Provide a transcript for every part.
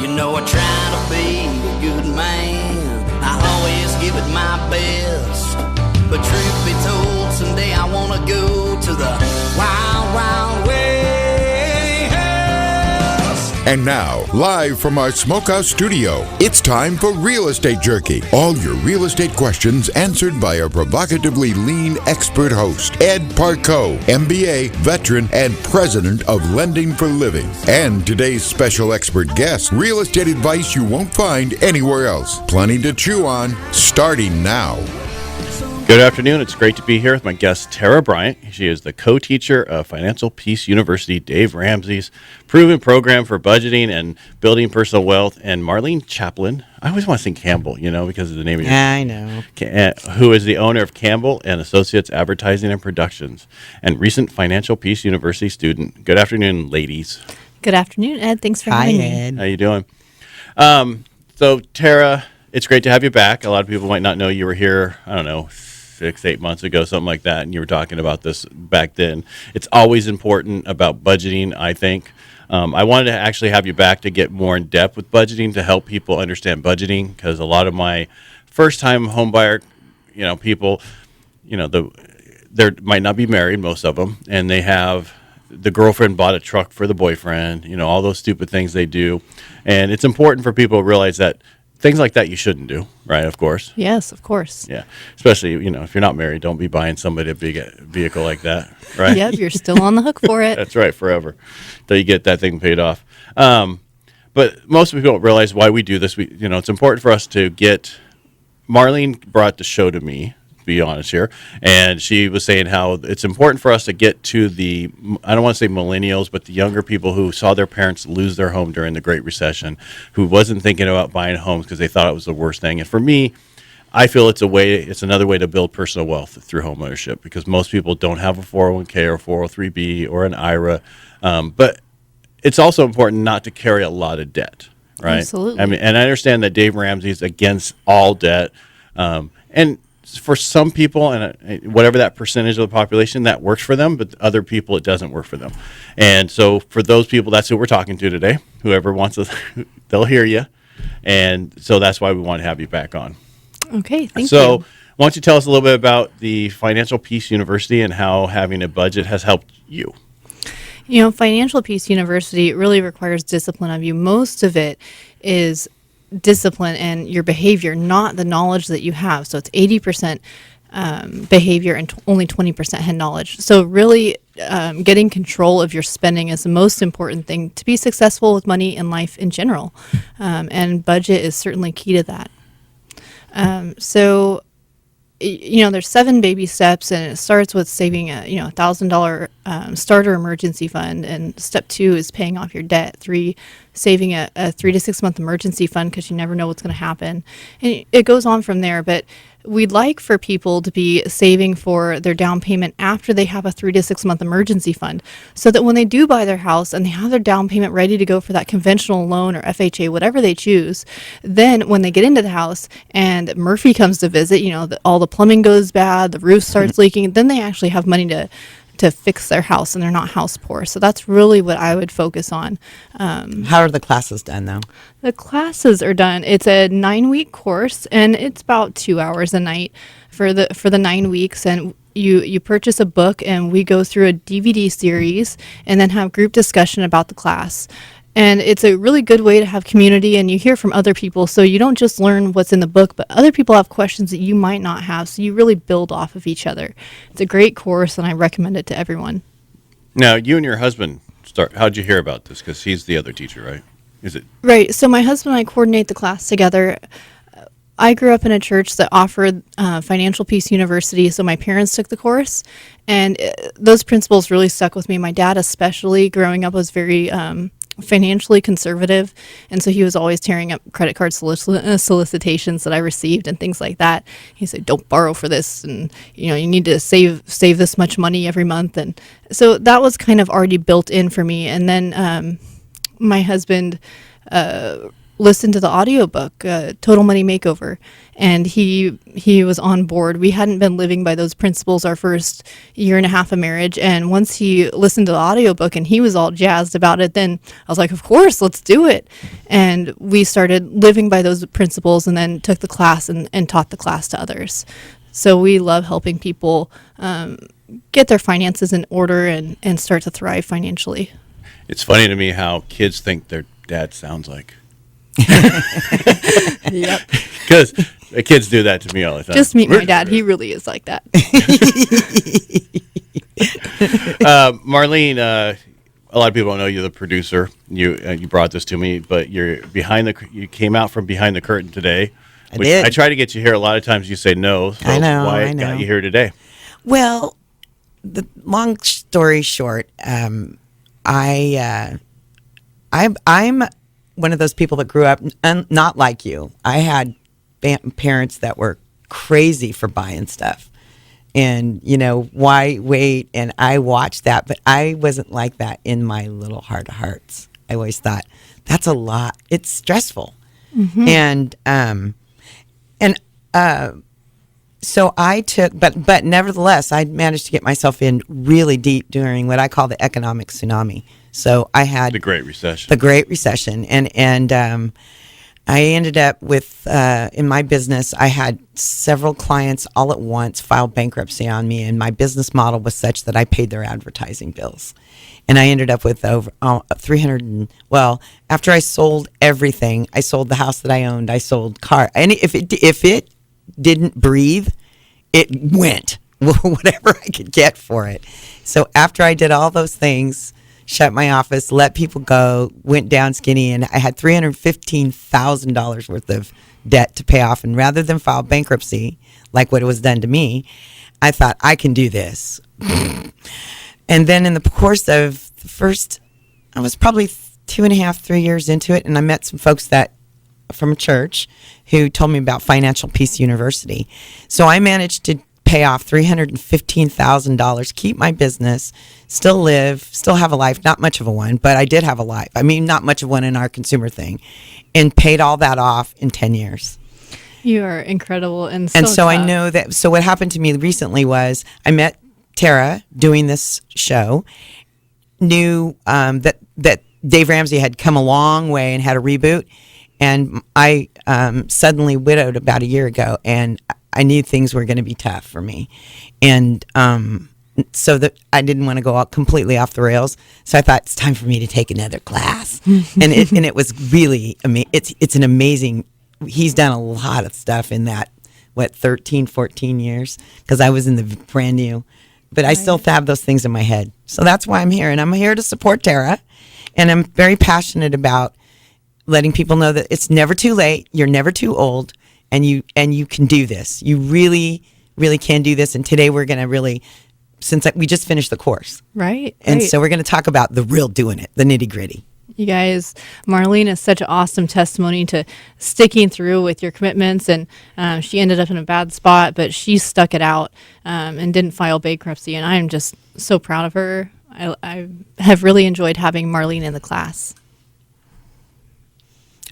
You know I try to be a good man, I always give it my best. But truth be told, someday I wanna go to the wild, wild west. And now, live from our Smokehouse studio, it's time for Real Estate Jerky. All your real estate questions answered by our provocatively lean expert host, Ed Parcaut, MBA, veteran, and president of Lending for Living. And today's special expert guest, real estate advice you won't find anywhere else. Plenty to chew on, starting now. Good afternoon. It's great to be here with my guest, Tarah Bryant. She is the co-teacher of Financial Peace University, Dave Ramsey's proven program for budgeting and building personal wealth, and Marlene Champlin. I always want to say Campbell, because of the name of your... I know. Who is the owner of Campbell Associates Advertising and Productions, and recent Financial Peace University student. Good afternoon, ladies. Good afternoon, Ed. Thanks for having me. Ed. How you doing? So, Tarah, it's great to have you back. A lot of people might not know you were here, 6-8 months ago, something like that, and you were talking about this back then. It's always important about budgeting, I think. I wanted to actually have you back to get more in depth with budgeting to help people understand budgeting, because a lot of my first-time homebuyer, people, they might not be married, most of them, and they have the girlfriend bought a truck for the boyfriend, all those stupid things they do, and it's important for people to realize that things like that you shouldn't do, right? Of course. Yes, of course. Yeah, especially, if you're not married, don't be buying somebody a big vehicle like that, right? Yep, you're still on the hook for it. That's right, forever, till you get that thing paid off. But most people don't realize why we do this. It's important for us to get... Marlene brought the show to me, to be honest here, and she was saying how it's important for us to get to the, I don't want to say millennials, but the younger people who saw their parents lose their home during the Great Recession, who wasn't thinking about buying homes because they thought it was the worst thing. And for me, I feel it's another way to build personal wealth through home ownership, because most people don't have a 401k or 403b or an IRA, but it's also important not to carry a lot of debt, right? Absolutely. And I understand that Dave Ramsey is against all debt, and for some people, and whatever that percentage of the population, that works for them, but other people, it doesn't work for them. And so for those people, that's who we're talking to today. Whoever wants us, they'll hear you. And so that's why we want to have you back on. Okay, thank you. So why don't you tell us a little bit about the Financial Peace University and how having a budget has helped you? Financial Peace University really requires discipline of you. Most of it is discipline and your behavior, not the knowledge that you have. So it's 80% behavior and only 20% head knowledge. So really getting control of your spending is the most important thing to be successful with money and life in general. And budget is certainly key to that. There's 7 baby steps, and it starts with saving a $1,000 starter emergency fund, and step 2 is paying off your debt. 3, saving a 3 to 6 month emergency fund, because you never know what's going to happen, and it goes on from there. But we'd like for people to be saving for their down payment after they have a 3 to 6 month emergency fund, so that when they do buy their house and they have their down payment ready to go for that conventional loan or FHA, whatever they choose, then when they get into the house and Murphy comes to visit, all the plumbing goes bad, the roof starts leaking, then they actually have money to fix their house and they're not house poor. So that's really what I would focus on. How are the classes done, though? The classes are done. It's a 9-week course, and it's about 2 hours a night for the 9 weeks. And you purchase a book, and we go through a DVD series and then have group discussion about the class. And it's a really good way to have community, and you hear from other people, so you don't just learn what's in the book, but other people have questions that you might not have, so you really build off of each other. It's a great course, and I recommend it to everyone. Now, you and your husband, how'd you hear about this? Because he's the other teacher, right? Is it? Right. So my husband and I coordinate the class together. I grew up in a church that offered Financial Peace University, so my parents took the course, and those principles really stuck with me. My dad especially, growing up, was very financially conservative, and so he was always tearing up credit card solicitations that I received and things like that. He said, don't borrow for this, and you need to save this much money every month. And so that was kind of already built in for me. And then my husband listened to the audiobook, Total Money Makeover, and he was on board. We hadn't been living by those principles our first year and a half of marriage, and once he listened to the audiobook and he was all jazzed about it, then I was like, of course, let's do it. And we started living by those principles and then took the class and taught the class to others. So we love helping people get their finances in order and start to thrive financially. It's funny to me how kids think their dad sounds like. Yep. Because the kids do that to me all the time. Just meet my dad. He really is like that. Marlene, a lot of people don't know you're the producer. You brought this to me, but you came out from behind the curtain today. I did. I try to get you here. A lot of times you say no. So I know. Why got you here today? Well, the long story short, I'm one of those people that grew up not like you. I had parents that were crazy for buying stuff, and why wait? And I watched that, but I wasn't like that in my little heart of hearts. I always thought that's a lot. It's stressful, and so I took, but nevertheless, I managed to get myself in really deep during what I call the economic tsunami. So I had the Great Recession, and I ended up with in my business, I had several clients all at once file bankruptcy on me, and my business model was such that I paid their advertising bills, and I ended up with over 300. Well, after I sold everything, I sold the house that I owned, I sold car, and if it didn't breathe, it went whatever I could get for it. So after I did all those things, shut my office, let people go, went down skinny, and I had $315,000 worth of debt to pay off. And rather than file bankruptcy, like what was done to me, I thought, I can do this. And then in the course of the first, I was probably 2.5, 3 years into it, and I met some folks from a church who told me about Financial Peace University. So I managed to pay off $315,000, keep my business, still live, still have a life, not much of a one, but I did have a life. I mean, not much of one in our consumer thing, and paid all that off in 10 years. You are incredible. And so tough. I know that. So what happened to me recently was I met Tarah doing this show, knew that Dave Ramsey had come a long way and had a reboot. And I suddenly widowed about a year ago, and I knew things were going to be tough for me. And so that I didn't want to go out completely off the rails. So I thought it's time for me to take another class. and it was really, it's an amazing, he's done a lot of stuff in that, 13, 14 years, because I was in the brand new. But I still have those things in my head. So that's why I'm here. And I'm here to support Tarah. And I'm very passionate about letting people know that it's never too late. You're never too old, and you can do this. You really, really can do this. And today we're going to really, since we just finished the course. Right. And so we're going to talk about the real doing it, the nitty gritty. You guys, Marlene is such an awesome testimony to sticking through with your commitments. And she ended up in a bad spot, but she stuck it out and didn't file bankruptcy. And I'm just so proud of her. I have really enjoyed having Marlene in the class.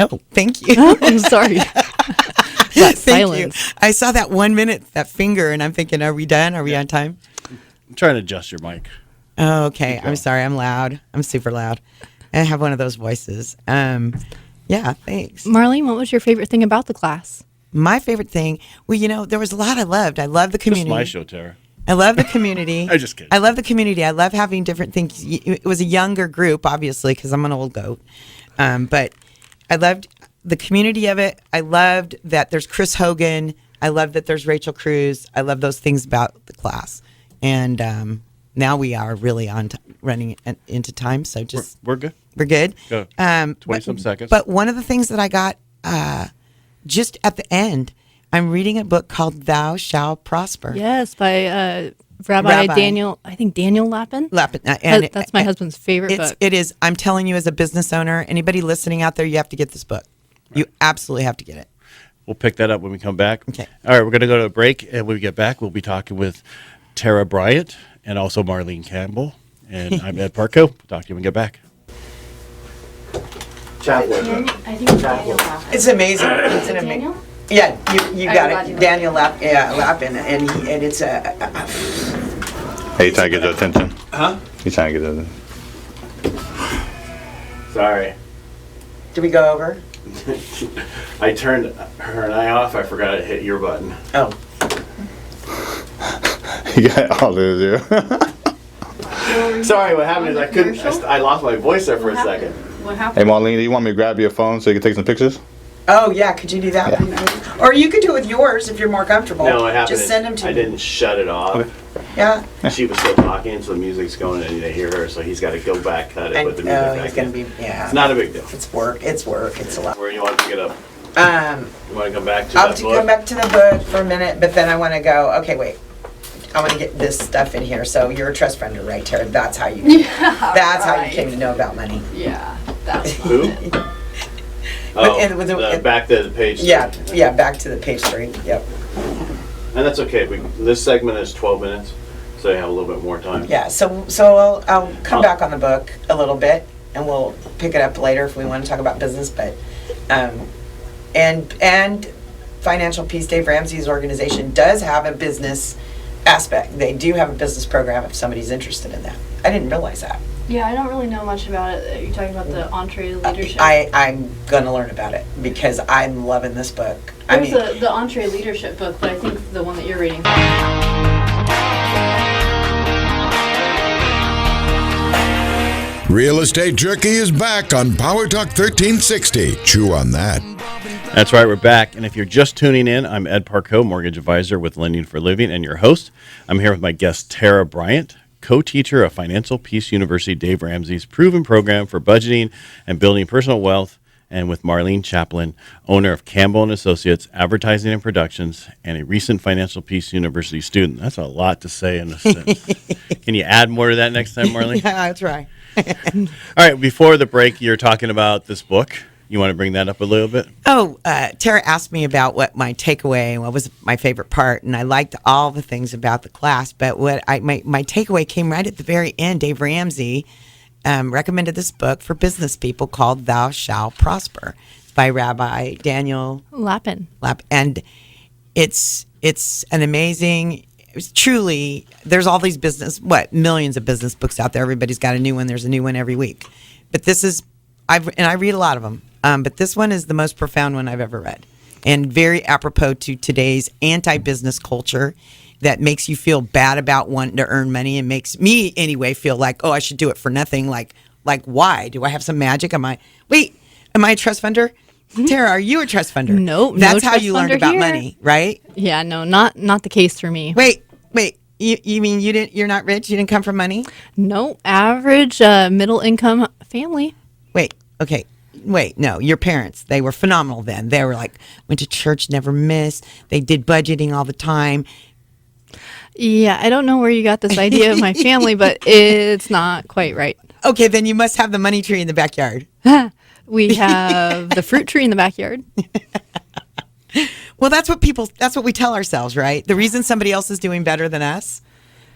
Oh, thank you. Oh, I'm sorry. That silence. You. I saw that 1 minute, that finger, and I'm thinking, are we done? Are we on time? I'm trying to adjust your mic. Oh, okay. I'm sorry. I'm loud. I'm super loud. I have one of those voices. Yeah, thanks. Marlene, what was your favorite thing about the class? My favorite thing, well, there was a lot I loved. I love the community. This is my show, Tara. I love the community. I'm just kidding. I love the community. I love having different things. It was a younger group, obviously, because I'm an old goat. But I loved the community of it. I loved that there's Chris Hogan. I love that there's Rachel Cruz. I love those things about the class. And now we are really running into time. So just we're good. We're good. Go. 20-some seconds. But one of the things that I got just at the end, I'm reading a book called Thou Shalt Prosper. Yes, by Rabbi Daniel, I think Daniel Lapin. And that's my husband's favorite book. It is. I'm telling you, as a business owner, anybody listening out there, you have to get this book. Right. You absolutely have to get it. We'll pick that up when we come back. Okay. All right, we're going to go to a break, and when we get back, we'll be talking with Tarah Bryant and also Marlene Campbell. And I'm Ed Parcaut. We'll talk to you when we get back. Chaplin. I think it's Daniel Lappin. It's amazing. It's an Daniel? Yeah, you got glad it. you know. Daniel Lappin, and it's a. Hey, you trying to get their attention? Huh? You trying to get their Sorry. Did we go over? I turned her and I off. I forgot to hit your button. Oh, You got all those here. Sorry, what happened is I couldn't. I lost my voice there for a second. What Hey, happened? Marlene, do you want me to grab your phone so you can take some pictures? oh yeah. Could you do that? Please? Or you could do it with yours if you're more comfortable. No, what happened Just is send them to I me. didn't shut it off. Okay. Yeah. She was still talking, so the music's going and they hear her, so he's got to go back, cut it, And put the music back he's gonna in. be It's not a big deal. It's work. It's work. It's a lot. Where do you want to pick it up? You want to come back to I'll that book? come back to the book for a minute, but then I want to go. Okay, wait. I want to get this stuff in here. So you're a trust funder, right, Tara? That's how you. That's how you came to know about money. Yeah, that's Who? Oh, and with the- back to the page. Yeah, yeah. Back to the page 3. Yep. And that's okay. This segment is 12 minutes, so you have a little bit more time. Yeah. So I'll come back on the book a little bit, and we'll pick it up later if we want to talk about business. But, and Financial Peace, Dave Ramsey's organization does have a business aspect. They do have a business program if somebody's interested in that. I didn't realize that. Yeah, I don't really know much about it. Are you talking about the entree leadership? I'm gonna learn about it because I'm loving this book. There's the entree leadership book, but I think the one that you're reading. Real Estate Jerky is back on Power Talk 1360. Chew on that. That's right, we're back. And if you're just tuning in, I'm Ed Parcaut, mortgage advisor with Lending for Living, and your host. I'm here with my guest, Tarah Bryant, co-teacher of Financial Peace University, Dave Ramsey's proven program for budgeting and building personal wealth, and with Marlene Champlin, owner of Campbell Associates, Advertising and Productions, and a recent Financial Peace University student. That's a lot to say in a sentence. Can you add more to that next time, Marlene? Yeah, that's right. All right, before the break, you're talking about this book. You want to bring that up a little bit? Oh, Tara asked me about what my takeaway and what was my favorite part, and I liked all the things about the class. But what my takeaway came right at the very end. Dave Ramsey recommended this book for business people called "Thou Shalt Prosper." It's by Rabbi Daniel Lappin. And it's an amazing. It's truly, there's all these millions of business books out there. Everybody's got a new one. There's a new one every week. But this is, I read a lot of them. But this one is the most profound one I've ever read, and very apropos to today's anti-business culture that makes you feel bad about wanting to earn money, and makes me anyway feel like, oh, I should do it for nothing. Like why? Do I have some magic? Am I a trust funder? Tara, are you a trust funder? Nope, no That's how trust you learned funder about here. money, right? Yeah, no, not the case for me. Wait. You mean you're not rich? You didn't come from money? No, average middle income family. Wait. Okay. Wait, no, your parents, they were phenomenal then. They were like, went to church, never missed. They did budgeting all the time. Yeah, I don't know where you got this idea of my family, but it's not quite right. Okay, then you must have the money tree in the backyard. We have the fruit tree in the backyard. Well, that's what we tell ourselves, right? The reason somebody else is doing better than us.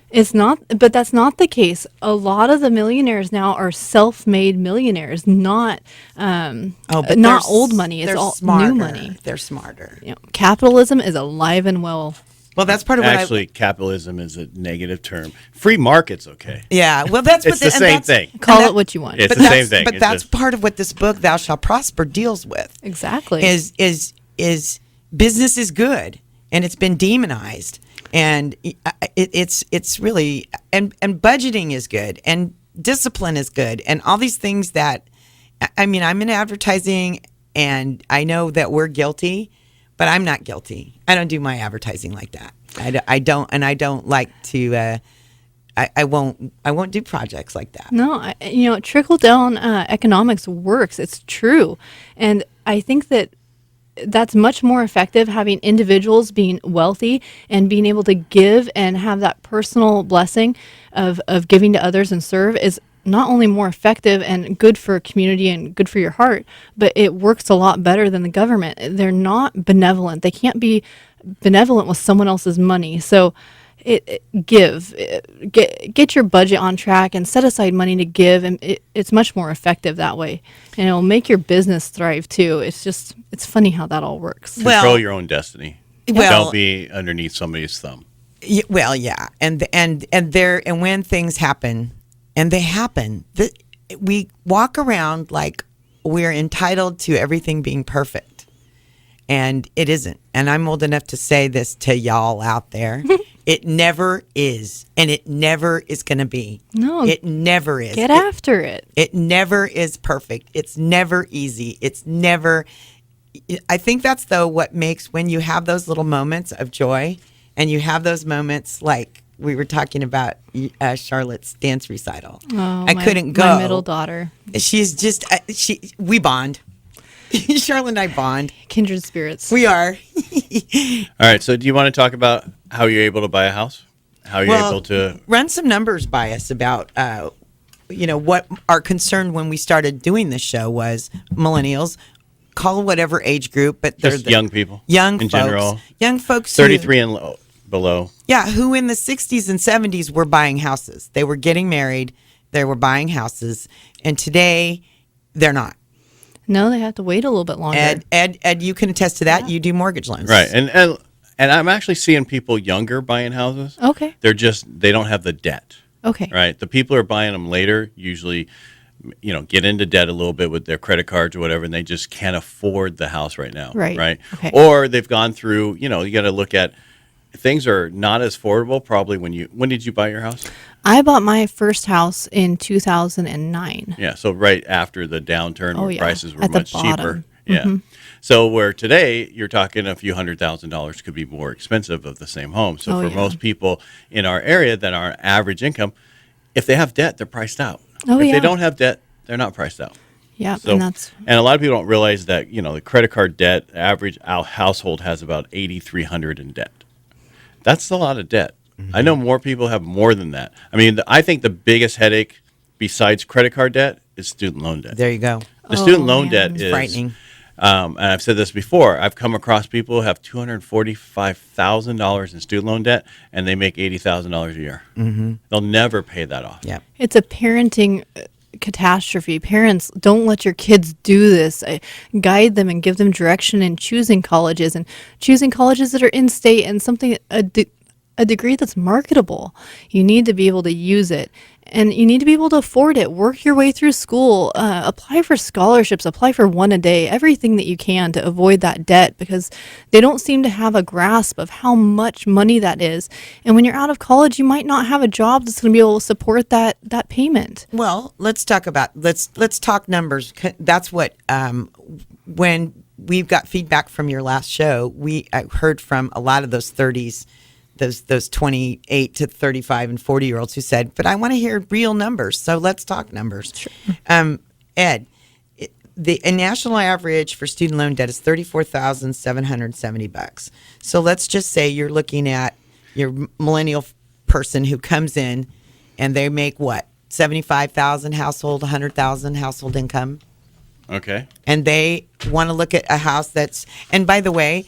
It's not, but that's not the case. A lot of the millionaires now are self-made millionaires, not not old money. It's they're all smarter. new money. They're smarter. You know, capitalism is alive and well. Well, that's part of what Actually, capitalism is a negative term. Free market's okay. Yeah, well, that's what It's the same thing. Call it what you want. It's But the that's, same thing. But It's that's just- part of what this book, "Thou Shalt Prosper," deals with. Exactly. Is business is good, and it's been demonized, and it's really and budgeting is good, and discipline is good, and all these things that, I mean, I'm in advertising, and I know that we're guilty, but I'm not guilty. I don't do my advertising like that. I don't like to. I won't do projects like that. No, trickle down economics works. It's true, and I think that's much more effective. Having individuals being wealthy and being able to give and have that personal blessing of giving to others and serve is not only more effective and good for a community and good for your heart, but it works a lot better than the government. They're not benevolent. They can't be benevolent with someone else's money. So get your budget on track and set aside money to give, and it's much more effective that way, and it'll make your business thrive too. It's funny how that all works. Control your own destiny. Well- Don't be underneath somebody's thumb. Well, yeah, and when things happen, and they happen, we walk around like we're entitled to everything being perfect, and it isn't. And I'm old enough to say this to y'all out there: it never is, and it never is going to be. No, it never is. Get after it. It never is perfect. It's never easy. It's never. I think that's though what makes when you have those little moments of joy. And you have those moments like we were talking about Charlotte's dance recital. Oh, I couldn't go. My middle daughter. She's just, we bond. Charlotte and I bond. Kindred spirits. We are. All right. So do you want to talk about how you're able to buy a house? How you're able to run some numbers by us about, what our concern when we started doing this show was millennials. Call whatever age group, but they're just young people. Young in folks. general. Young folks. 33 and below. Yeah, who in the 60s and 70s were buying houses. They were getting married. They were buying houses. And today, they're not. No, they have to wait a little bit longer. Ed, you can attest to that. Yeah. You do mortgage loans. Right. And I'm actually seeing people younger buying houses. Okay. They don't have the debt. Okay. Right. The people who are buying them later usually, get into debt a little bit with their credit cards or whatever, and they just can't afford the house right now. Right. Right. Okay. Or they've gone through, you got to look at things are not as affordable probably when did you buy your house? I bought my first house in 2009. Yeah. So right after the downturn where prices were much cheaper. Yeah. Mm-hmm. So where today you're talking a few $100,000 could be more expensive of the same home. So for most people in our area that are average income, if they have debt, they're priced out. If they don't have debt, they're not priced out. Yeah, so, and a lot of people don't realize that the credit card debt, average household has about $8,300 in debt. That's a lot of debt. Mm-hmm. I know more people have more than that. I mean, I think the biggest headache besides credit card debt is student loan debt. There you go. The student loan debt is frightening. And I've said this before. I've come across people who have $245,000 in student loan debt, and they make $80,000 a year. Mm-hmm. They'll never pay that off. Yeah, it's a parenting catastrophe. Parents, don't let your kids do this. Guide them and give them direction in choosing colleges that are in state and something a degree that's marketable. You need to be able to use it. And you need to be able to afford it. Work your way through school. Apply for scholarships. Apply for one a day. Everything that you can to avoid that debt, because they don't seem to have a grasp of how much money that is. And when you're out of college, you might not have a job that's going to be able to support that payment. Well, let's talk numbers. That's what when we've got feedback from your last show, I heard from a lot of those 30s. Those 28 to 35 and 40-year-olds who said, but I want to hear real numbers, so let's talk numbers. Sure. Ed, the national average for student loan debt is $34,770. So let's just say you're looking at your millennial person who comes in and they make what? $75,000 household, $100,000 household income. Okay. And they want to look at a house that's, and by the way,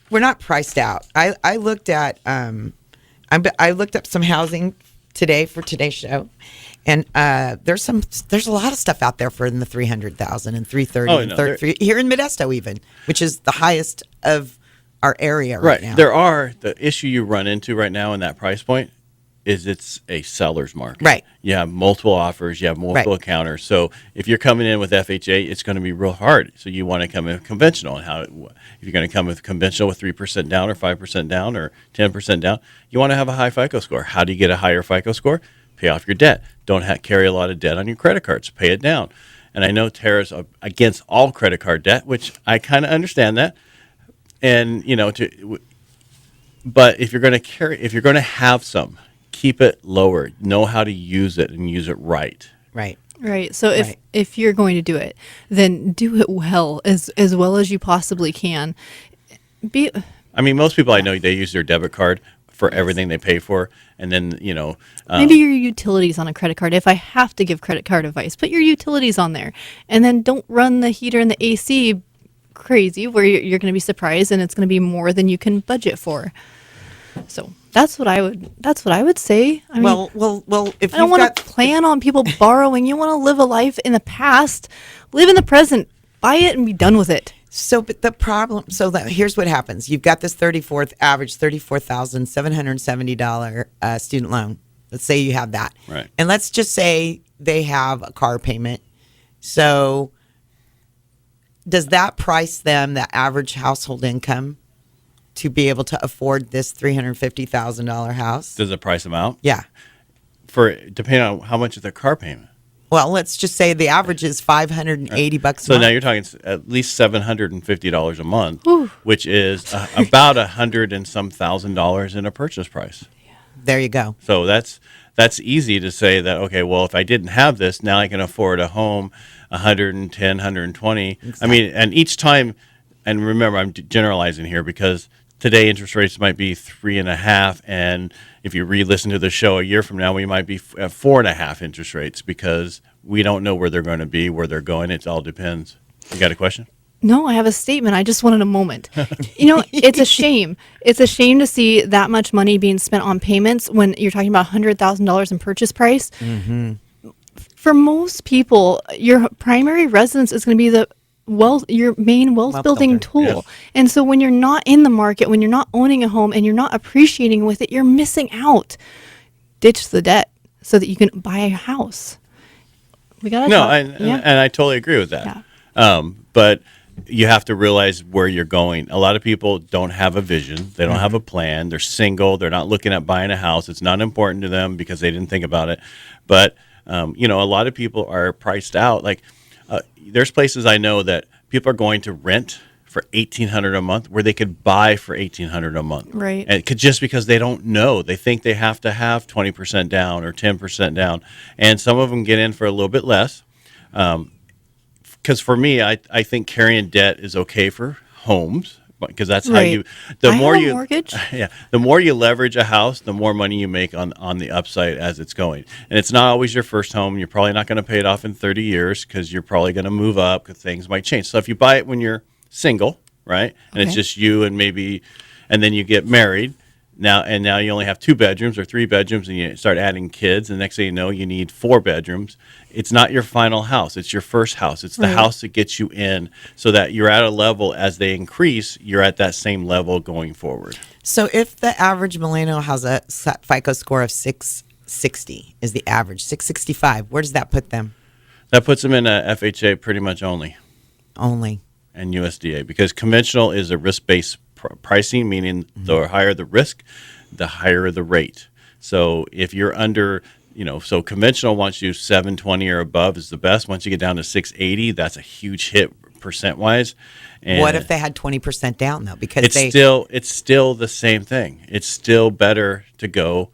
we're not priced out. I looked at I looked up some housing today for today's show, and there's a lot of stuff out there for in the 300,000 and 330 and 33 here in Modesto even, which is the highest of our area right now. The issue you run into right now in that price point is it's a seller's market. Right. You have multiple offers, you have multiple counters. So if you're coming in with FHA, it's going to be real hard. So you want to come in conventional. And if you're going to come with conventional with 3% down or 5% down or 10% down, you want to have a high FICO score. How do you get a higher FICO score? Pay off your debt. Don't carry a lot of debt on your credit cards. Pay it down. And I know Tarah's against all credit card debt, which I kind of understand that. And but if you're going to have some, keep it lower. Know how to use it and use it right. Right. Right. So if you're going to do it, then do it well as well as you possibly can. I mean, most people I know, they use their debit card for everything they pay for, and then maybe your utilities on a credit card. If I have to give credit card advice, put your utilities on there, and then don't run the heater and the AC crazy where you're going to be surprised and it's going to be more than you can budget for. So That's what I would say. I mean, well, if I don't you've want got to plan on people borrowing. You want to live a life in the past, live in the present, buy it and be done with it. So, but the problem, here's what happens. You've got this average $34,770 student loan. Let's say you have that. Right. And let's just say they have a car payment. So does that price them the average household income to be able to afford this $350,000 house? Does it price them out? Yeah. Depending on how much is their car payment. Well, let's just say the average is $580 a month. So now you're talking at least $750 a month, which is about $100 and some $1,000 in a purchase price. There you go. So that's easy to say that, okay, well, if I didn't have this, now I can afford a home, 110, 120. Exactly. I mean, and each time, and remember, I'm generalizing here because today interest rates might be 3.5, and if you re-listen to the show a year from now, we might be at 4.5 interest rates because we don't know where they're going to be, where they're going. It all depends. You got a question? No, I have a statement. I just wanted a moment. It's a shame. It's a shame to see that much money being spent on payments when you're talking about $100,000 in purchase price. Mm-hmm. For most people, your primary residence is going to be your main wealth building tool. Yes. And so when you're not in the market, when you're not owning a home and you're not appreciating with it, you're missing out. Ditch the debt so that you can buy a house. We got to and I totally agree with that. Yeah. But you have to realize where you're going. A lot of people don't have a vision. They don't have a plan. They're single. They're not looking at buying a house. It's not important to them because they didn't think about it. But, a lot of people are priced out. Like, there's places I know that people are going to rent for $1,800 a month where they could buy for $1,800 a month. Right. And just because they don't know. They think they have to have 20% down or 10% down. And some of them get in for a little bit less. Because for me, I think carrying debt is okay for homes because that's how you. The more you mortgage. Yeah, the more you leverage a house, the more money you make on the upside as it's going. And it's not always your first home. You're probably not going to pay it off in 30 years because you're probably going to move up because things might change. So if you buy it when you're single, right, and it's just you and then you get married. Now you only have 2 bedrooms or 3 bedrooms, and you start adding kids. And the next thing you know, you need 4 bedrooms. It's not your final house; it's your first house. It's the house that gets you in, so that you're at a level as they increase. You're at that same level going forward. So, if the average millennial has a FICO score of 660, is the average 665? Where does that put them? That puts them in a FHA pretty much only. Only. And USDA, because conventional is a risk-based pricing, meaning the higher the risk, the higher the rate. So if you're under, so conventional wants you 720 or above is the best. Once you get down to 680, that's a huge hit percent-wise. And what if they had 20% down though? Because it's still the same thing. It's still better to go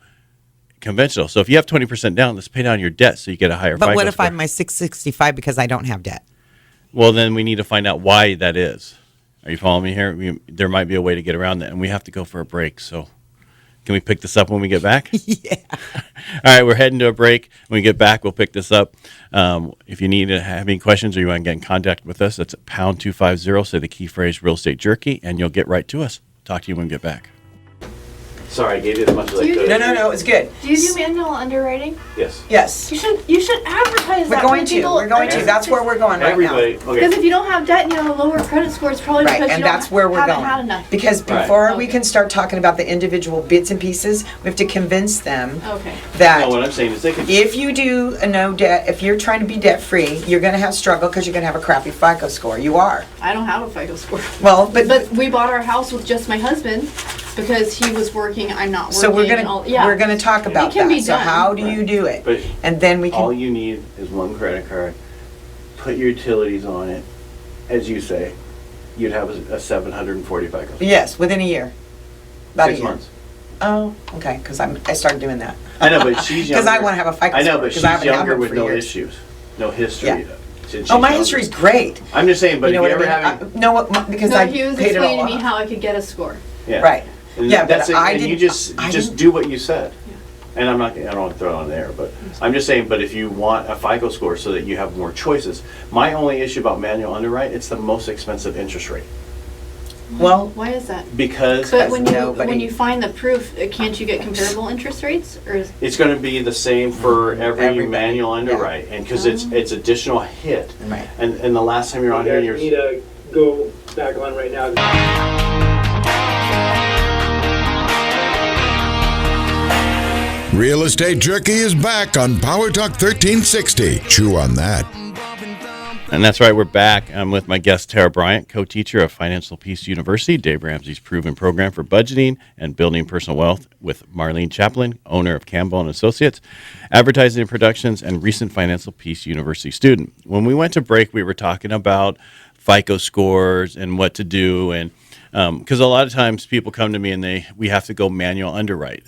conventional. So if you have 20% down, let's pay down your debt so you get a higher FICO score. But what if I'm my 665 because I don't have debt? Well, then we need to find out why that is. Are you following me here? There might be a way to get around that, and we have to go for a break. So can we pick this up when we get back? Yeah. All right, we're heading to a break. When we get back, we'll pick this up. If you need to have any questions or you want to get in contact with us, that's pound 250, say the key phrase Real Estate Jerky, and you'll get right to us. Talk to you when we get back. Sorry, I gave you as much as I could. No, it's good. Do you do manual underwriting? Yes. Yes. You should advertise that. We're going to. That's where we're going right now. Because if you don't have debt and you have a lower credit score, it's probably because you that's where we're haven't going. had enough. Because before we can start talking about the individual bits and pieces, we have to convince them that what I'm saying is if you do a no debt, if you're trying to be debt free, you're going to have struggle because you're going to have a crappy FICO score. You are. I don't have a FICO score. Well, but we bought our house with just my husband because he was working. I'm not working. So we're gonna talk about that. So how do you do it? But and then we can. All you need is one credit card. Put your utilities on it, as you say. You'd have a 740 FICO. Yes, within a year. About 6 a year. months. Oh, okay. Because I started doing that. I know, but she's younger. Because I want to have a FICO score. I know, but she's younger with no years. issues, no history. Yeah. Oh, my history's great. I'm just saying, but if you ever have because I he was paid it all explaining to me off. how I could get a score. Yeah. Right. And yeah, that's but it. I And didn't. you just do what you said. And I don't want to throw it on there, but I'm just saying, but if you want a FICO score so that you have more choices, my only issue about manual underwrite, it's the most expensive interest rate. Well, Why is that? Because But when nobody- you find the proof, can't you get comparable interest rates? Or is, it's going to be the same for every Everybody, manual yeah. underwrite, and because it's additional hit. Right. And the last time you're on You here, guys need to go back on right now. Real Estate Jerky is back on Power Talk 1360. Chew on that. And that's right, we're back. I'm with my guest, Tarah Bryant, co-teacher of Financial Peace University, Dave Ramsey's proven program for budgeting and building personal wealth, with Marlene Champlin, owner of Campbell Associates, advertising and productions, and recent Financial Peace University student. When we went to break, we were talking about FICO scores and what to do, and because a lot of times people come to me and we have to go manual underwrite,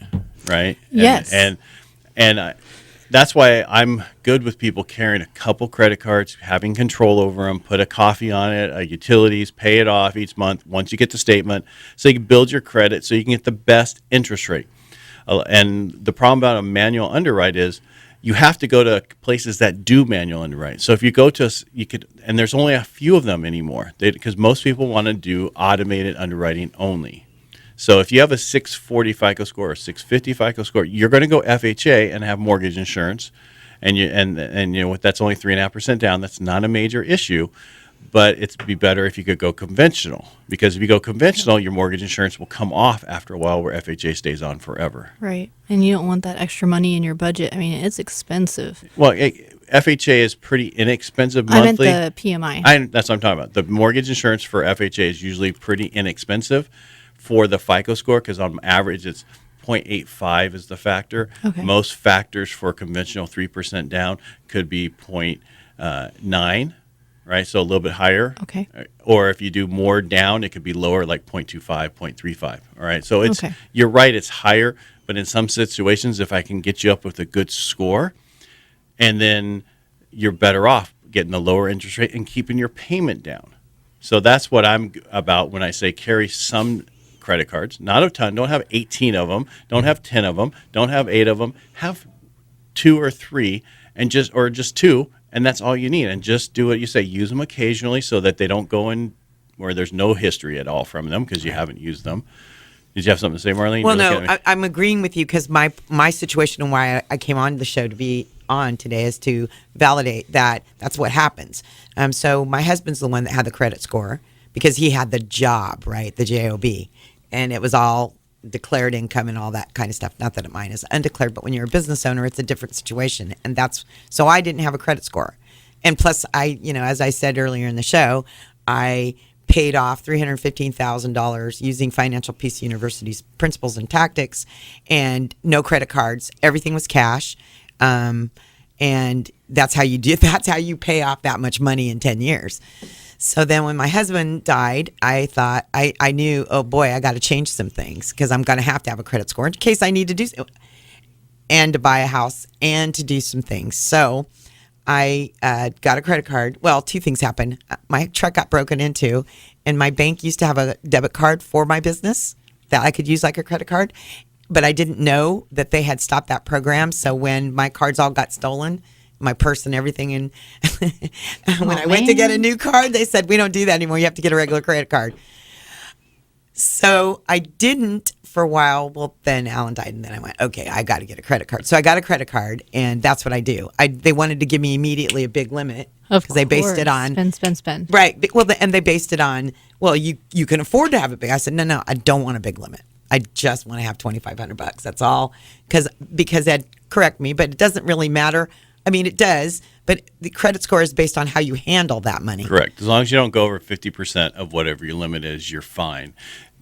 right? Yes. And that's why I'm good with people carrying a couple credit cards, having control over them, put a coffee on it, utilities, pay it off each month once you get the statement, so you can build your credit so you can get the best interest rate. And the problem about a manual underwrite is you have to go to places that do manual underwrite. So if you go to, and there's only a few of them anymore, because most people want to do automated underwriting only. So if you have a 640 FICO score or 650 FICO score, you're going to go FHA and have mortgage insurance, and you know that's only 3.5% down. That's not a major issue, but it'd be better if you could go conventional, because if you go conventional, your mortgage insurance will come off after a while, where FHA stays on forever. Right. And you don't want that extra money in your budget. I mean, it's expensive. Well, FHA is pretty inexpensive I meant monthly. the PMI. That's what I'm talking about. The mortgage insurance for FHA is usually pretty inexpensive for the FICO score, because on average it's 0.85 is the factor. Okay. Most factors for conventional 3% down could be 0.9, right? So a little bit higher. Okay. Or if you do more down, it could be lower, like 0.25, 0.35. All right. So Okay. you're right, it's higher, but in some situations, if I can get you up with a good score, and then you're better off getting the lower interest rate and keeping your payment down. So that's what I'm about when I say carry some credit cards, not a ton. Don't have 18 of them. Don't have 10 of them. Don't have 8 of them. Have 2 or 3, and just 2, and that's all you need. And just do what you say. Use them occasionally so that they don't go in where there's no history at all from them, because you haven't used them. Did you have something to say, Marlene? Well, You're looking no, at me. I'm agreeing with you, because my situation and why I came on the show to be on today is to validate that that's what happens. So my husband's the one that had the credit score, because he had the job, right, the job, and it was all declared income and all that kind of stuff. Not that mine is undeclared, but when you're a business owner, it's a different situation, and so I didn't have a credit score, and plus as I said earlier in the show, I paid off $315,000 using Financial Peace University's principles and tactics, and no credit cards. Everything was cash, and that's how you do. That's how you pay off that much money in 10 years. So then when my husband died, I thought, I knew, oh boy, I got to change some things, because I'm going to have a credit score in case I need to do, and to buy a house and to do some things. So I got a credit card. Well, 2 things happened. My truck got broken into, and my bank used to have a debit card for my business that I could use like a credit card, but I didn't know that they had stopped that program. So when my cards all got stolen, my purse and everything, and when I went to get a new card, they said, we don't do that anymore. You have to get a regular credit card. So I didn't for a while. Well, then Alan died, and then I went, okay, I got to get a credit card. So I got a credit card, and that's what I do. They wanted to give me immediately a big limit, because they based it on spend. Right. Well, and they based it on, well, you can afford to have it big. I said, no, I don't want a big limit. I just want to have $2,500. That's all. Because Ed, correct me, but it doesn't really matter. I mean, it does, but the credit score is based on how you handle that money. Correct. As long as you don't go over 50% of whatever your limit is, you're fine.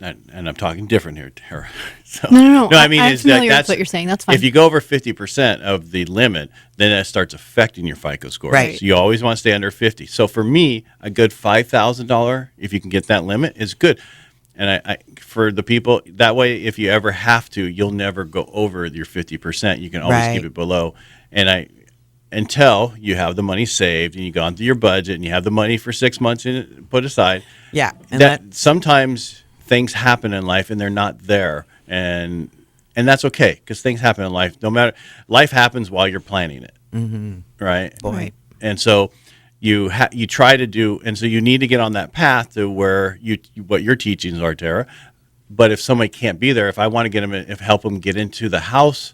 And I'm talking different here, Tarah. So, No. I mean, I'm is familiar that with what you're saying. That's fine. If you go over 50% of the limit, then that starts affecting your FICO score. Right. So you always want to stay under 50. So for me, a good $5,000, if you can get that limit, is good. And I for the people, that way, if you ever have to, you'll never go over your 50%. You can always keep it below. And until you have the money saved and you've gone through your budget and you have the money for 6 months put aside. Yeah. And that sometimes things happen in life and they're not there, and that's okay, because things happen in life. No matter, life happens while you're planning it, right? Boy. And so you try to do, and so you need to get on that path to where what your teachings are, Tarah. But if somebody can't be there, if I want to get them, help them get into the house,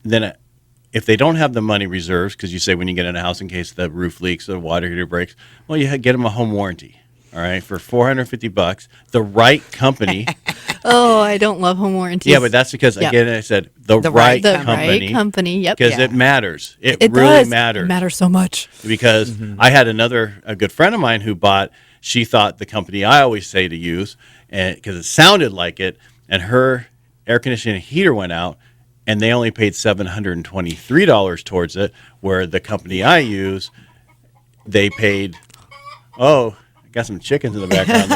then if they don't have the money reserves, because you say when you get in a house in case the roof leaks or the water heater breaks, well, you get them a home warranty. All right, for $450, the right company. Oh, I don't love home warranties. Yeah, but that's because again, I said the right company. Yep. Because it matters. It really does. matters. It matters so much. Because I had a good friend of mine who bought. She thought the company I always say to use, and because it sounded like it, and her air conditioning heater went out, and they only paid $723 towards it, where the company I use, they paid. Oh. Got some chickens in the background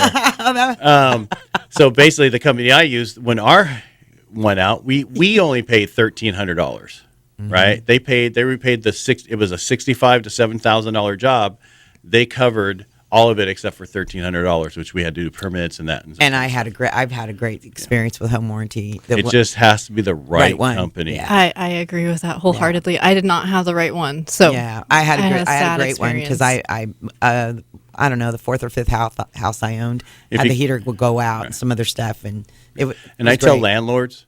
there. So basically, the company I used when our went out, we only paid $1,300, right? They repaid it was a $65,000 to $7,000 job. They covered all of it except for $1,300, which we had to do permits and that. And I've had a great experience with home warranty. It just has to be the right company. Yeah. I agree with that wholeheartedly. Yeah. I did not have the right one, so yeah, I had a great one because I don't know, the fourth or fifth house I owned the heater would go out and some other stuff, and I tell landlords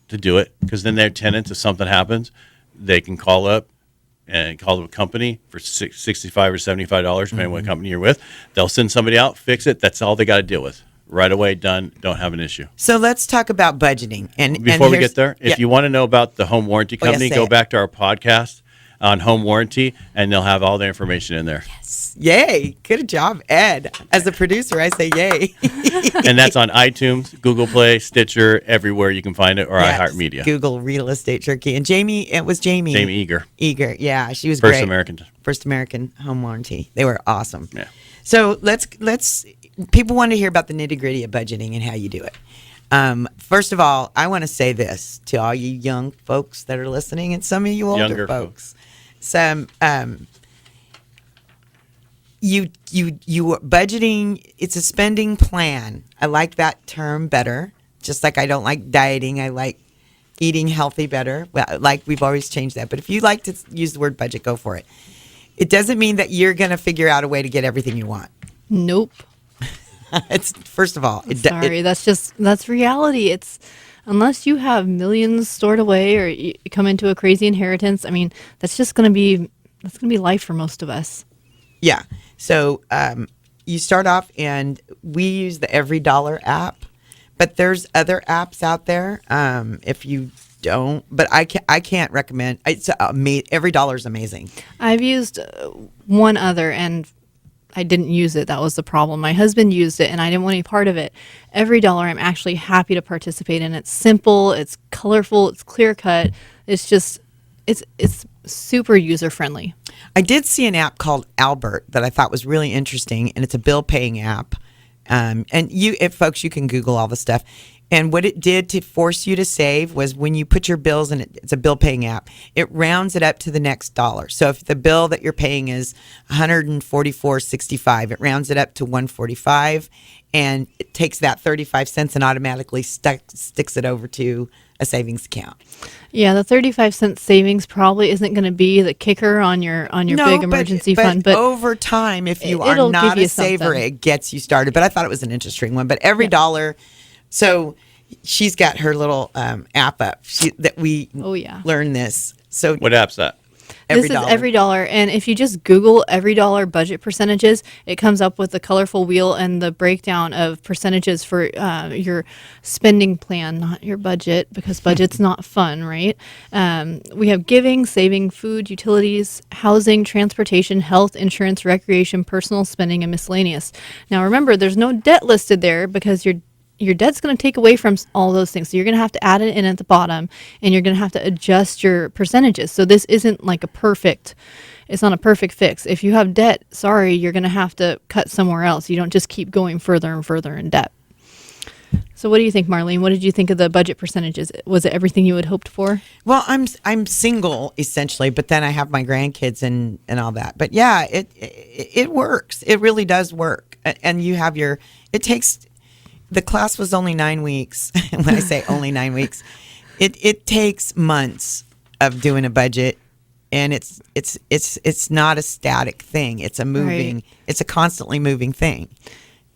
to do it because then their tenants, if something happens, they can call up and call the company for $65 or $75, depending on what company you're with. They'll send somebody out, fix it. That's all they got to deal with. Right away, done. Don't have an issue. So let's talk about budgeting. And before we get there, if you want to know about the home warranty company, go back to our podcast on home warranty, and they'll have all the information in there. Yes. Yay. Good job, Ed. As the producer, I say yay. And that's on iTunes, Google Play, Stitcher, everywhere you can find it, or iHeartMedia. Google Real Estate Jerky. And Jamie, it was Jamie. Jamie Eager. Eager, yeah. She was great. First American home warranty. They were awesome. Yeah. So let's people want to hear about the nitty-gritty of budgeting and how you do it. First of all, I want to say this to all you young folks that are listening and some of you older folks. Some you budgeting, it's a spending plan. I like that term better. Just like I don't like dieting, I like eating healthy better. Well, like we've always changed that. But if you like to use the word budget, go for it. It doesn't mean that you're going to figure out a way to get everything you want. Nope. It's first of all. That's reality. It's unless you have millions stored away or you come into a crazy inheritance. I mean, that's going to be life for most of us. Yeah. So you start off, and we use the Every Dollar app, but there's other apps out there. If you don't, but I can't recommend. It's Every Dollar is amazing. I've used one other, and I didn't use it. That was the problem. My husband used it, and I didn't want any part of it. Every Dollar, I'm actually happy to participate in. It's simple, it's colorful, it's clear cut. It's just, it's super user friendly. I did see an app called Albert that I thought was really interesting, and it's a bill paying app. And folks, you can Google all the stuff. And what it did to force you to save was when you put your bills in it, it's a bill paying app, it rounds it up to the next dollar. So if the bill that you're paying is $144.65, it rounds it up to $145, and it takes that 35 cents and automatically sticks it over to a savings account. Yeah, the 35-cent savings probably isn't going to be the kicker on your big emergency fund. But over time, if you are not a saver, it gets you started. But I thought it was an interesting one. But Every Dollar. So she's got her little app up that we learned this. So what app's that? This is Every Dollar, and if you just Google Every Dollar budget percentages, it comes up with the colorful wheel and the breakdown of percentages for your spending plan, not your budget, because budget's not fun, right? We have giving, saving, food, utilities, housing, transportation, health, insurance, recreation, personal spending, and miscellaneous. Now remember, there's no debt listed there because your debt's going to take away from all those things. So you're going to have to add it in at the bottom, and you're going to have to adjust your percentages. So this isn't like it's not a perfect fix. If you have debt, sorry, you're going to have to cut somewhere else. You don't just keep going further and further in debt. So what do you think, Marlene? What did you think of the budget percentages? Was it everything you had hoped for? Well, I'm single essentially, but then I have my grandkids and all that. But yeah, it works. It really does work. And you have the class was only 9 weeks. When I say only 9 weeks, it takes months of doing a budget and it's not a static thing. It's a moving. Right. It's a constantly moving thing.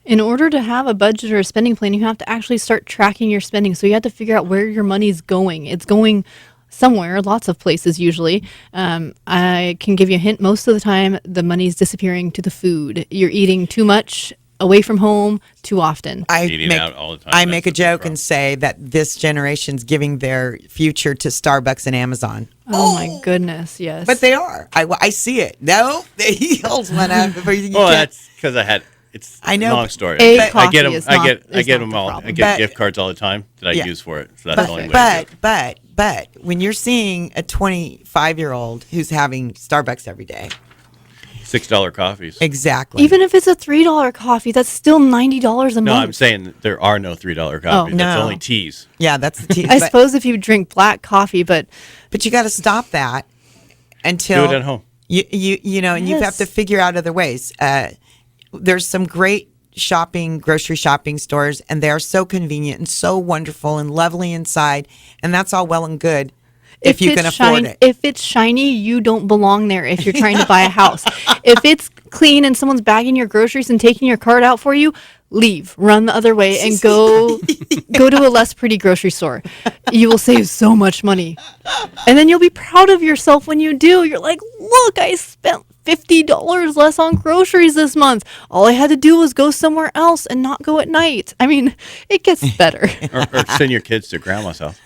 In order to have a budget or a spending plan, you have to actually start tracking your spending. So you have to figure out where your money's going. It's going somewhere, lots of places usually. I can give you a hint. Most of the time, the money's disappearing to the food. You're eating too much away from home too often. Eating out all the time. I That's make a the big joke problem. and say that this generation's giving their future to Starbucks and Amazon. Oh my goodness, yes. But they are. I see it. No, he holds one up. Before you Well, can't- that's because I had. It's I know, long but- story. A I coffee get them. is I not- get is not them the all. I problem. get But- gift cards all the time that I Yeah. use for it. So that's the only way. But when you're seeing a 25-year-old who's having Starbucks every day, $6 coffees. exactly. Even if it's a $3 coffee, that's still $90 a No, month. I'm saying that there are no $3 coffees. That's No. only teas. yeah, that's the tea. I suppose if you drink black coffee, but But you got to stop that until Do it at home. You know, and you have Yes. to figure out other ways. There's some great grocery shopping stores, and they are so convenient and so wonderful and lovely inside, and that's all well and good if you it's can afford it. If it's shiny, you don't belong there if you're trying to buy a house. If it's clean and someone's bagging your groceries and taking your cart out for you, leave, run the other way, and go to a less pretty grocery store. You will save so much money. And then you'll be proud of yourself when you do. You're like, look, I spent $50 less on groceries this month. All I had to do was go somewhere else and not go at night. I mean, it gets better. Or send your kids to grandma's house.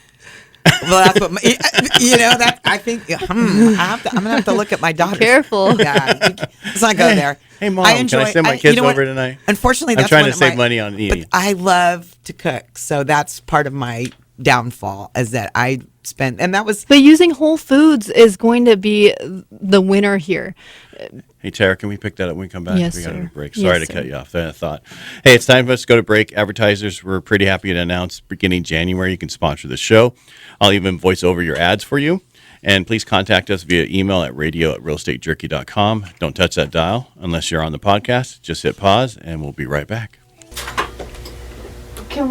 Well, that's what that I think. I'm gonna have to look at my daughter. Careful. Yeah, let's not go there. Hey, Mom, can I send my kids over tonight? Unfortunately, I'm that's trying one to of save my- money on eating. But I love to cook, so that's part of my downfall. Is that I spend, and that was But using Whole Foods is going to be the winner here. Hey, Tara, can we pick that up when we come back? Yes, We got sir. a break. Yes, Sorry to sir. cut you off. I thought. Hey, it's time for us to go to break. Advertisers, we're pretty happy to announce beginning January you can sponsor the show. I'll even voice over your ads for you. And please contact us via email at radio@realestatejerky.com. Don't touch that dial unless you're on the podcast. Just hit pause, and we'll be right back. Can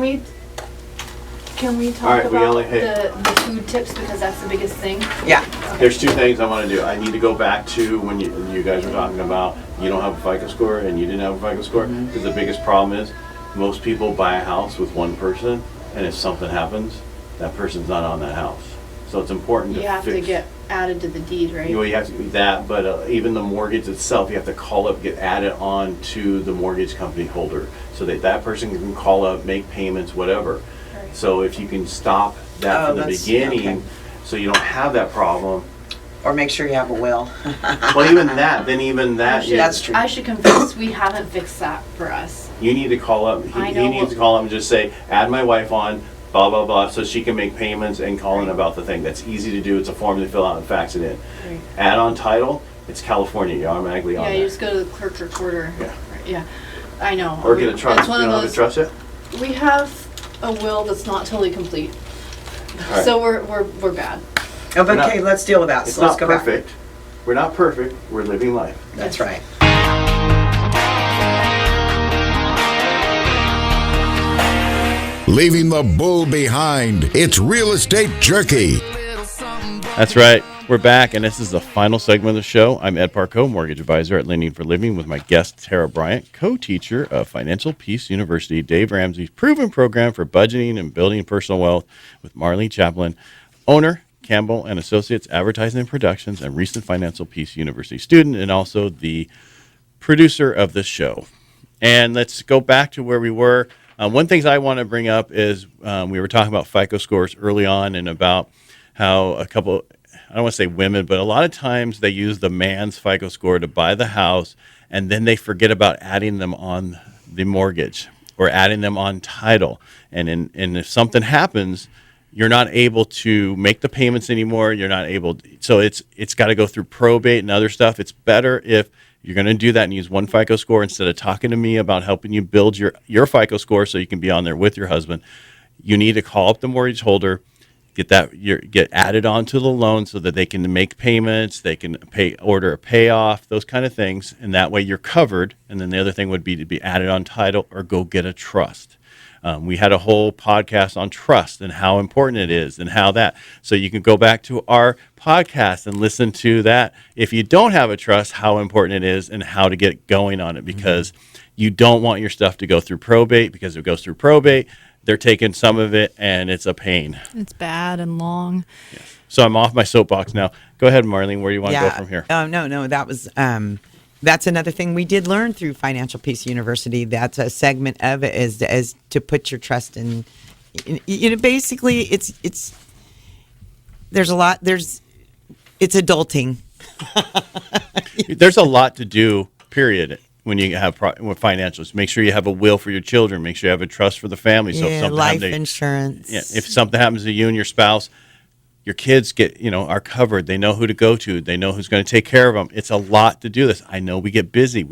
we talk All right, we about only hit- the food tips because that's the biggest thing? yeah. There's two things I want to do. I need to go back to when you guys were talking about you don't have a FICO score and you didn't have a FICO score. Because the biggest problem is most people buy a house with one person, and if something happens, that person's not on that house. So it's important to You have to fix. get added to the deed, right? You have to do that, but even the mortgage itself, you have to call up, get added on to the mortgage company holder, so that that person can call up, make payments, whatever. Right. So if you can stop that Oh, from the that's- beginning, okay. so you don't have that problem. Or make sure you have a will. Well, even that, That's true. I should confess, we haven't fixed that for us. you need to call up. I He know needs what- to call up and just say, add my wife on, blah blah blah, so she can make payments and call in about the thing. That's easy to do. It's a form to fill out and fax it in. Right. Add on title. It's California. You're automatically on Yeah, there. you just go to the clerk recorder. Yeah. Right, yeah, I know. Or get a trust. It's one You of don't have those. a trust yet? We have a will that's not totally complete, All right. so we're bad. Oh, We're not- okay, let's deal with that. It's So let's not go perfect. back. We're not perfect. We're living life. That's right. Leaving the bull behind. It's Real Estate Jerky. That's right. We're back, and this is the final segment of the show. I'm Ed Parcaut, mortgage advisor at Lending for Living, with my guest, Tarah Bryant, co-teacher of Financial Peace University, Dave Ramsey's proven program for budgeting and building personal wealth, with Marlene Champlin, owner, Campbell Associates, Advertising and Productions, and recent Financial Peace University student, and also the producer of the show. And let's go back to where we were. One thing I want to bring up is we were talking about FICO scores early on, and about how a couple, I don't want to say women, but a lot of times they use the man's FICO score to buy the house, and then they forget about adding them on the mortgage or adding them on title. And if something happens, you're not able to make the payments anymore. You're not able, so it's got to go through probate and other stuff. It's better if you're going to do that and use one FICO score instead of talking to me about helping you build your FICO score so you can be on there with your husband. You need to call up the mortgage holder, get added onto the loan so that they can make payments, they can order a payoff, those kind of things, and that way you're covered. And then the other thing would be to be added on title or go get a trust. We had a whole podcast on trust and how important it is and how that. So you can go back to our podcast and listen to that. If you don't have a trust, how important it is and how to get going on it, because you don't want your stuff to go through probate, because if it goes through probate, they're taking some of it and it's a pain. It's bad and long. Yeah. So I'm off my soapbox now. Go ahead, Marlene. Where do you want to go from here? No, that was that's another thing we did learn through Financial Peace University. That's a segment of it is to put your trust in. Basically, it's there's a lot. It's adulting. There's a lot to do. Period. When you have with financials, make sure you have a will for your children. Make sure you have a trust for the family. So if something life insurance. Yeah, if something happens to you and your spouse, your kids are covered. They know who to go to. They know who's going to take care of them. It's a lot to do this. I know we get busy.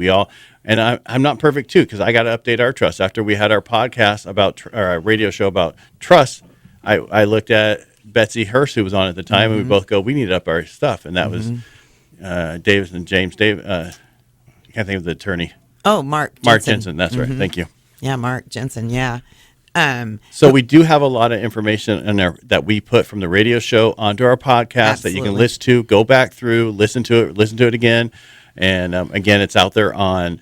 And I'm not perfect too, because I got to update our trust. After we had our podcast or a radio show about trust, I looked at Betsy Hurst, who was on at the time, and we both go, we need to up our stuff. And that was Davis and James Davis. I can't think of the attorney. Oh, Mark Jensen. Mark Jensen. That's right. Thank you. Yeah, Mark Jensen. Yeah. So we do have a lot of information in there that we put from the radio show onto our podcast that you can listen to. Go back through, listen to it again. And again, it's out there on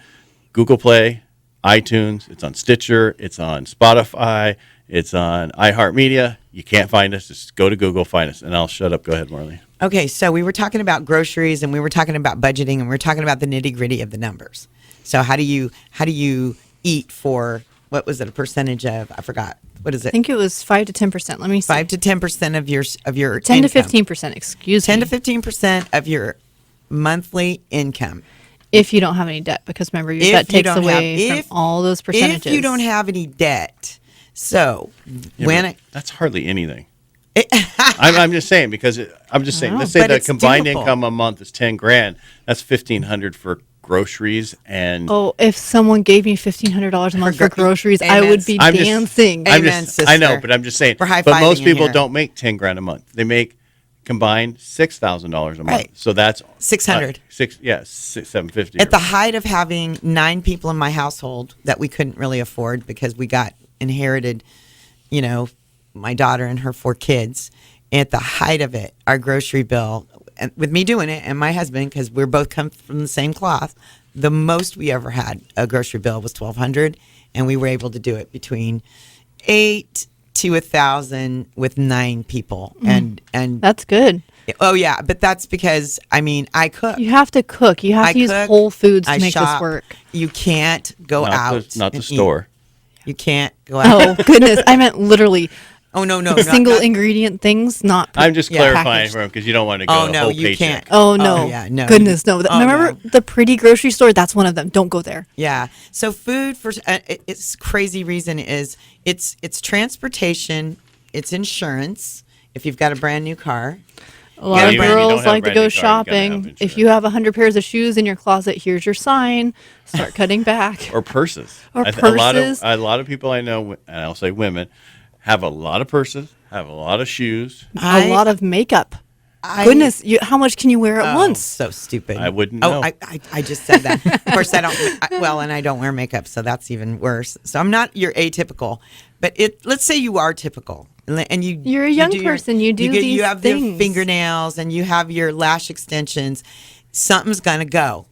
Google Play, iTunes. It's on Stitcher. It's on Spotify. It's on iHeartMedia. You can't find us. Just go to Google, find us. And I'll shut up. Go ahead, Marlene. Okay, so we were talking about groceries, and we were talking about budgeting, and we were talking about the nitty-gritty of the numbers. So how do you eat for, what was it, a percentage of, I forgot. What is it? I think it was 5 to 10%. Let me see. 5 to 10% of your 10 income. to 15%, excuse me. 10 to 15% of your monthly income. If you don't have any debt, because remember, your debt takes away from all those percentages. If you don't have any debt. So that's hardly anything. I'm just saying, because let's say the combined income a month is $10,000. That's $1,500 for groceries and. Oh, if someone gave me $1,500 a month for groceries, I would be dancing. Sister. I know, but I'm just saying. But most people don't make $10,000 a month. They make combined $6,000 a month. Right. So that's $600. $750. At the height of having 9 people in my household that we couldn't really afford because we got inherited, my daughter and her 4 kids. At the height of it, our grocery bill, and with me doing it and my husband, because we're both come from the same cloth, the most we ever had a grocery bill was $1,200, and we were able to do it between 8 to 1,000 with 9 people, and that's good. Oh yeah, but that's because I cook. You have to cook. You have to use Whole Foods to make this work. You can't go out. Not the store. You can't go out. Oh goodness, I meant literally. Oh no, single ingredient things, not. I'm just clarifying for him because you don't want to go whole paycheck. Can't. Oh no, goodness, no. Remember the Pretty grocery store? That's one of them. Don't go there. Yeah. So food for its crazy reason is it's transportation, it's insurance. If you've got a brand new car. A lot of girls like to go shopping. If you have 100 pairs of shoes in your closet, here's your sign. Start cutting back. Or purses. Purses. A lot of people I know, and I'll say women, have a lot of purses, have a lot of shoes. A lot of makeup. Goodness, how much can you wear at once? So stupid. I wouldn't know. I just said that. Of course, I don't. And I don't wear makeup, so that's even worse. So I'm not your atypical, but let's say you are typical, and you're a young person. You have the fingernails, and you have your lash extensions. Something's gonna go.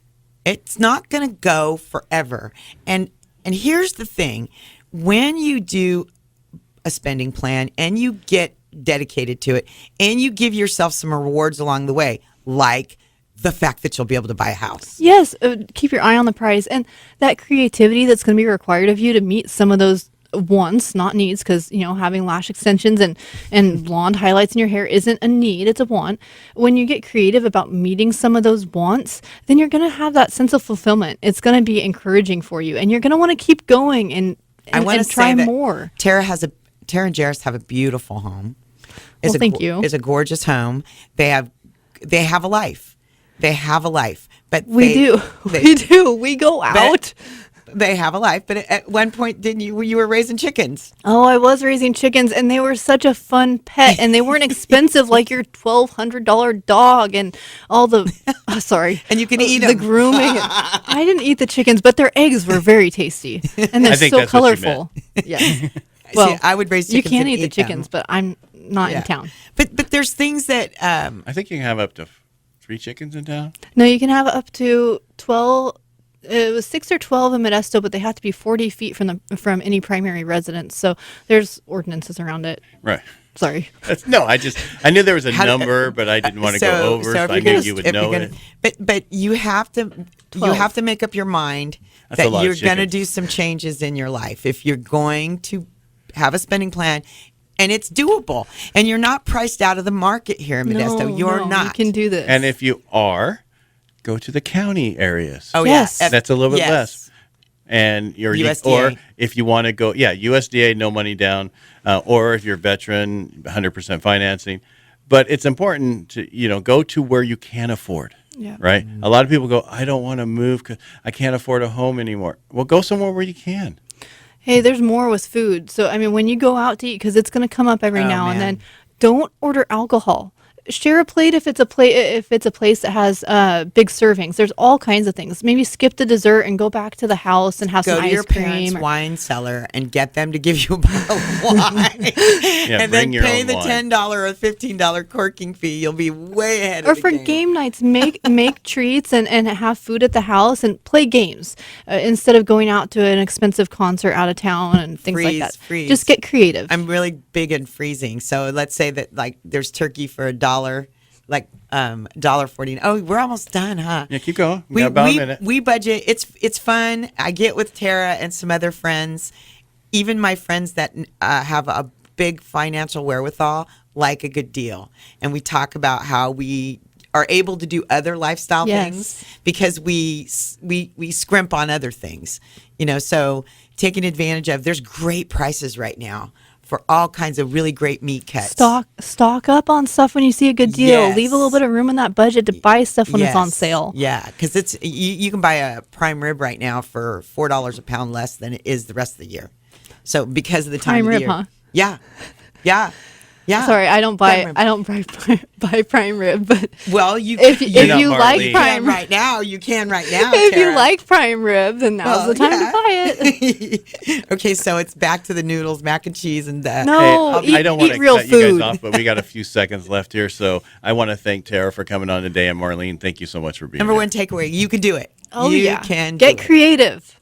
It's not gonna go forever. And here's the thing: when you do a spending plan and you get dedicated to it and you give yourself some rewards along the way, like the fact that you'll be able to buy a house. Yes, keep your eye on the prize and that creativity that's going to be required of you to meet some of those wants, not needs, because having lash extensions and blonde highlights in your hair isn't a need, it's a want. When you get creative about meeting some of those wants, then you're going to have that sense of fulfillment. It's going to be encouraging for you and you're going to want to keep going and try more. Tara and Jairus have a beautiful home. Thank you. It's a gorgeous home. They have a life. They have a life. But we do. We go out. They have a life, but at one point, didn't you were raising chickens? Oh, I was raising chickens, and they were such a fun pet, and they weren't expensive like your $1,200 dog and all the. Sorry, and you can eat the them. grooming. I didn't eat the chickens, but their eggs were very tasty, and they're I think so that's what you colorful. Yes. Well, I would raise you chickens. can and eat the them. chickens, but I'm not Yeah. in town. But there's things that I think you can have up to 3 chickens in town. No, you can have up to 12. It was 6 or 12 in Modesto, but they have to be 40 feet from any primary residence. So there's ordinances around it. Right. Sorry. I knew there was a number, but I didn't want to go over, so I knew you would know it. But you have to make up your mind That's a that lot of you're going to chickens. do some changes in your life. If you're going to have a spending plan, and it's doable, and you're not priced out of the market here in Modesto. You're not. You can do this. And if you are, go to the county areas. Oh, Yes. yeah. That's a little bit Yes. less. And USDA. or if you want to go, USDA, no money down, or if you're a veteran, 100% financing. But it's important to go to where you can afford. Yeah. Right. A lot of people go, I don't want to move because I can't afford a home anymore. Well, go somewhere where you can. Hey, there's more with food. So, I mean, when you go out to eat, because it's going to come up every now and then, don't order alcohol. Share a plate if it's a place that has big servings. There's all kinds of things. Maybe skip the dessert and go back to the house and have Go some to your ice cream. parents' wine cellar and get them to give you a bottle of wine. And then bring your pay own the wine. $10 or $15 corking fee. You'll be way ahead Or of the for game. game nights, make treats and have food at the house and play games instead of going out to an expensive concert out of town and things like that. Freeze. Just get creative. I'm really big in freezing. So let's say that like there's turkey for $1, like $1.49. Oh, we're almost done, huh? Yeah, keep going. We got about a minute. We budget. It's fun. I get with Tarah and some other friends, even my friends that have a big financial wherewithal, like a good deal, and we talk about how we are able to do other lifestyle things because we scrimp on other things, So taking advantage of there's great prices right now for all kinds of really great meat cuts. Stock up on stuff when you see a good deal. Yes. Leave a little bit of room in that budget to buy stuff when it's on sale. Yeah, because it's you can buy a prime rib right now for $4 a pound less than it is the rest of the year. So because of the time Prime of rib, the year. huh? Yeah. Sorry, I don't buy Prime rib. buy prime rib, but Well, you if You're not you like Marlene. prime right now, you can right now. if you Tara. like prime rib, then now's the time to buy it. Okay, so it's back to the noodles, mac and cheese, and the No, Hey, I don't want to real cut you food. guys off, but we got a few seconds left here. So I want to thank Tarah for coming on today. And Marlene, thank you so much for being number here. one takeaway. You can do it. Oh you yeah, can get do it. creative.